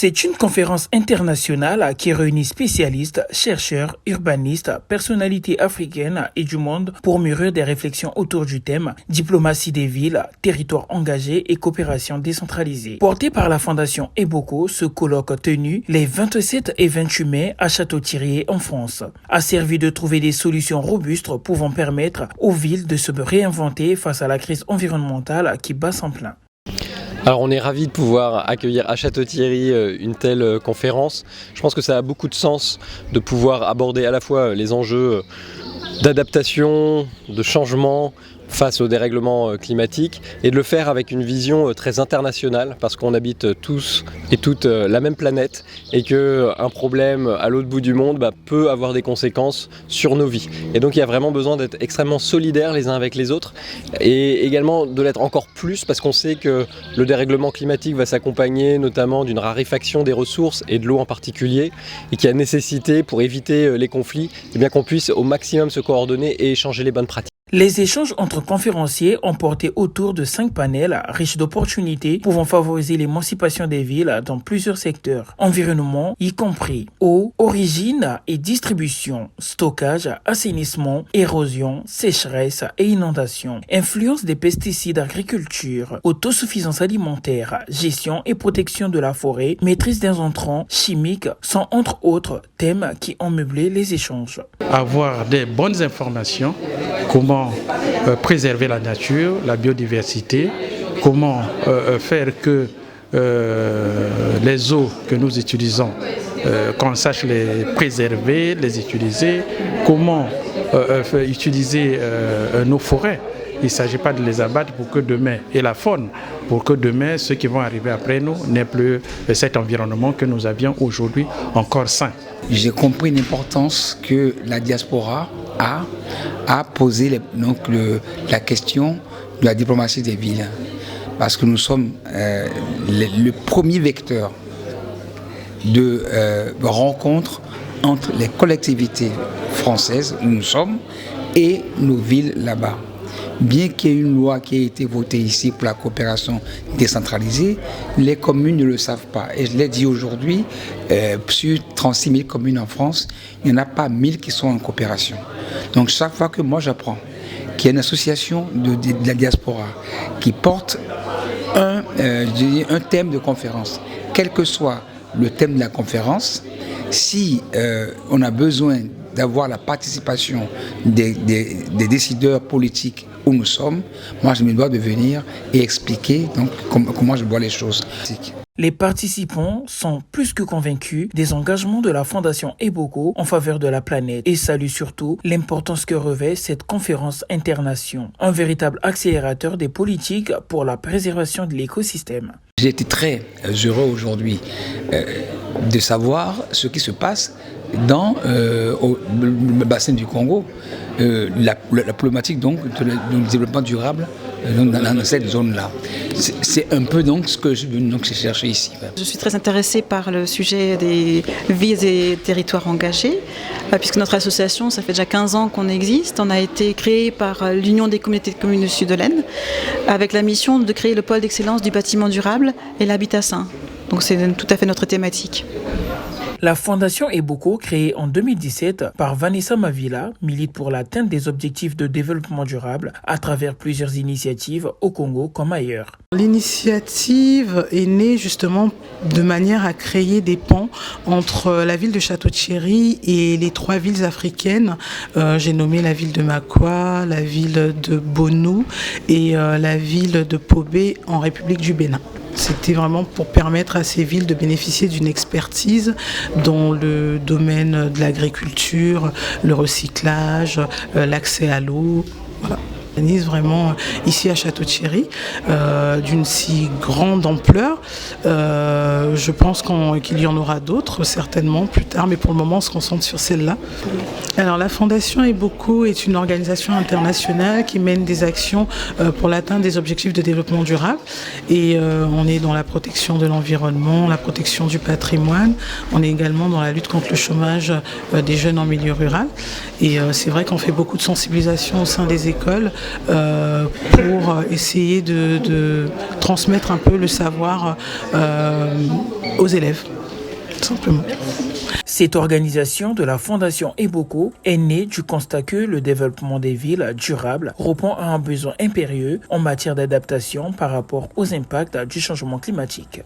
C'est une conférence internationale qui réunit spécialistes, chercheurs, urbanistes, personnalités africaines et du monde pour mûrir des réflexions autour du thème diplomatie des villes, territoires engagés et coopération décentralisée. Porté par la Fondation Eboko, ce colloque tenu les 27 et 28 mai à Château-Thierry en France a servi de trouver des solutions robustes pouvant permettre aux villes de se réinventer face à la crise environnementale qui bat son plein. Alors on est ravis de pouvoir accueillir à Château-Thierry une telle conférence. Je pense que ça a beaucoup de sens de pouvoir aborder à la fois les enjeux d'adaptation, de changement face au dérèglement climatique et de le faire avec une vision très internationale parce qu'on habite tous et toutes la même planète et qu'un problème à l'autre bout du monde peut avoir des conséquences sur nos vies. Et donc il y a vraiment besoin d'être extrêmement solidaires les uns avec les autres et également de l'être encore plus parce qu'on sait que le dérèglement climatique va s'accompagner notamment d'une raréfaction des ressources et de l'eau en particulier et qu'il y a nécessité pour éviter les conflits qu'on puisse au maximum se coordonner et échanger les bonnes pratiques. Les échanges entre conférenciers ont porté autour de 5 panels riches d'opportunités pouvant favoriser l'émancipation des villes dans plusieurs secteurs. Environnement, y compris eau, origine et distribution, stockage, assainissement, érosion, sécheresse et inondation, influence des pesticides, agriculture, autosuffisance alimentaire, gestion et protection de la forêt, maîtrise des intrants chimiques sont entre autres thèmes qui ont meublé les échanges. Avoir des bonnes informations, comment préserver la nature, la biodiversité, comment faire que les eaux que nous utilisons, qu'on sache les préserver, les utiliser, comment utiliser nos forêts. Il ne s'agit pas de les abattre pour que demain, et la faune, pour que demain, ceux qui vont arriver après nous n'aient plus cet environnement que nous avions aujourd'hui encore sain. J'ai compris l'importance que la diaspora a posé la question de la diplomatie des villes. Parce que nous sommes le premier vecteur de rencontre entre les collectivités françaises où nous sommes et nos villes là-bas. Bien qu'il y ait une loi qui ait été votée ici pour la coopération décentralisée, les communes ne le savent pas. Et je l'ai dit aujourd'hui, sur 36 000 communes en France, il n'y en a pas 1000 qui sont en coopération. Donc chaque fois que moi j'apprends qu'il y a une association de la diaspora qui porte un thème de conférence, quel que soit le thème de la conférence, si on a besoin d'avoir la participation des décideurs politiques où nous sommes, moi je me dois de venir et expliquer donc, comment je vois les choses. Les participants sont plus que convaincus des engagements de la Fondation Eboko en faveur de la planète et saluent surtout l'importance que revêt cette conférence internationale, un véritable accélérateur des politiques pour la préservation de l'écosystème. J'ai été très heureux aujourd'hui de savoir ce qui se passe dans le bassin du Congo, la problématique donc du développement durable dans cette zone-là. C'est un peu donc ce que j'ai cherché ici. Je suis très intéressée par le sujet des villes et territoires engagés, puisque notre association, ça fait déjà 15 ans qu'on existe. On a été créé par l'Union des communautés de communes du Sud de l'Aisne, avec la mission de créer le pôle d'excellence du bâtiment durable et l'habitat sain. Donc c'est tout à fait notre thématique. La Fondation Eboko, créée en 2017 par Vanessa Mavila, milite pour l'atteinte des objectifs de développement durable à travers plusieurs initiatives au Congo comme ailleurs. L'initiative est née justement de manière à créer des ponts entre la ville de Château-Thierry et les 3 villes africaines. J'ai nommé la ville de Makwa, la ville de Bonou et la ville de Pobé en République du Bénin. C'était vraiment pour permettre à ces villes de bénéficier d'une expertise dans le domaine de l'agriculture, le recyclage, l'accès à l'eau. Voilà. Vraiment ici à Château-Thierry d'une si grande ampleur. Je pense qu'il y en aura d'autres certainement plus tard, mais pour le moment on se concentre sur celle-là. Alors la Fondation Eboko est une organisation internationale qui mène des actions pour l'atteinte des objectifs de développement durable et on est dans la protection de l'environnement, la protection du patrimoine, on est également dans la lutte contre le chômage des jeunes en milieu rural et c'est vrai qu'on fait beaucoup de sensibilisation au sein des écoles pour essayer de transmettre un peu le savoir aux élèves, tout simplement. Cette organisation de la Fondation Eboko est née du constat que le développement des villes durables répond à un besoin impérieux en matière d'adaptation par rapport aux impacts du changement climatique.